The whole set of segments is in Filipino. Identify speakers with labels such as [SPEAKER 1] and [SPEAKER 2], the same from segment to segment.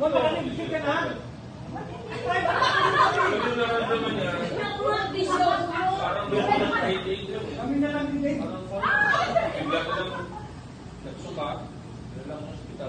[SPEAKER 1] Wala ka nag-isip ka na? Kami na lang din.
[SPEAKER 2] Bigla ko lang nagsuka. Yun lang hospital.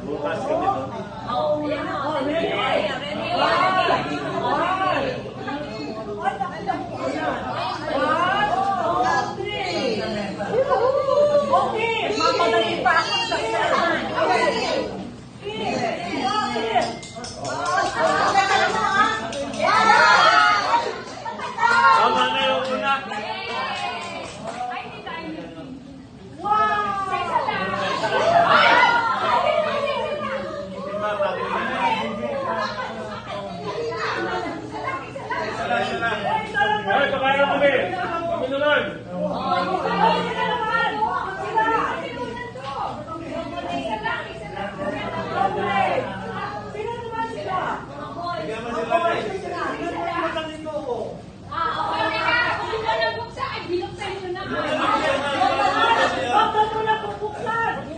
[SPEAKER 3] Bukas kami doon. Tama na yung una.
[SPEAKER 2] Ay, kakain na kami. Kami naman.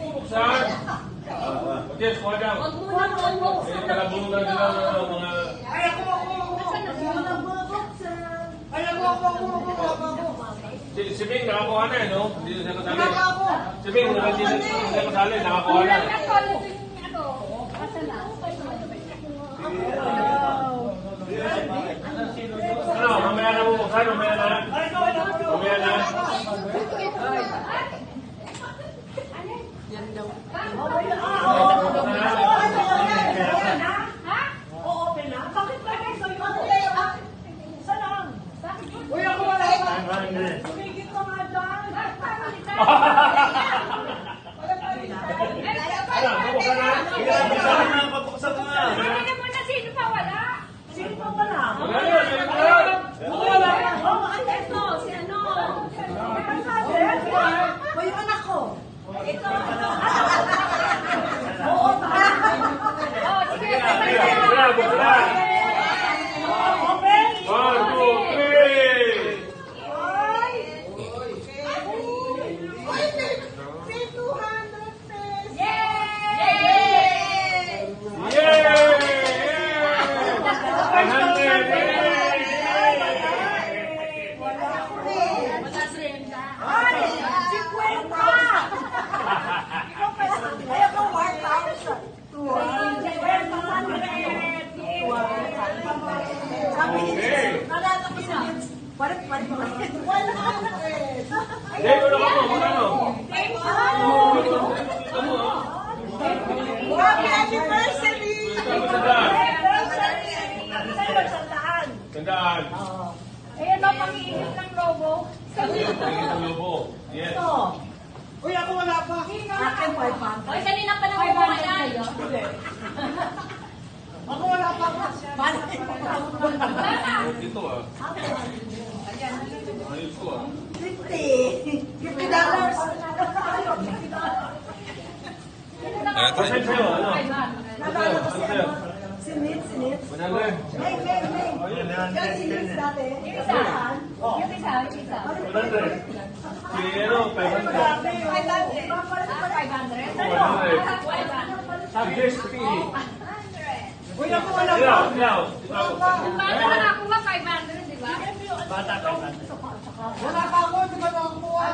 [SPEAKER 2] Buksan. Okay, kuha daw. May talabunan nila ng mga... Si Bing, nakakuha na eh, no? Hindi na siya kasali. Si Bing, hindi na siya kasali, nakakuha na. Ano, mamaya na bubuksan, mamaya na. Mamaya na. Tandaan.
[SPEAKER 4] Ayan o, pang-iinit ng lobo.
[SPEAKER 2] Pang-iinit ng lobo. Yes.
[SPEAKER 1] Uy, ako wala pa.
[SPEAKER 4] Akin 500. Oy, kanina pa naman po kayo.
[SPEAKER 1] Ako wala pa.
[SPEAKER 2] Dito ah. Ayos ko ah.
[SPEAKER 1] $50.
[SPEAKER 2] Pasensya sa'yo, ano?
[SPEAKER 1] Nalala ko si ano? Sinit.
[SPEAKER 2] 100.
[SPEAKER 1] Oh, yun. Yan sinit dati.
[SPEAKER 4] Yung isa. Yung isa.
[SPEAKER 2] Si ano, 500.
[SPEAKER 4] 500.
[SPEAKER 2] 100. Si Jespi.
[SPEAKER 1] Uy, ako wala pa.
[SPEAKER 2] Ilaw.
[SPEAKER 4] Bata ka nakakuha 500, di ba?
[SPEAKER 3] Bata ka.
[SPEAKER 1] Wala pa ako. Di ba nakakuha?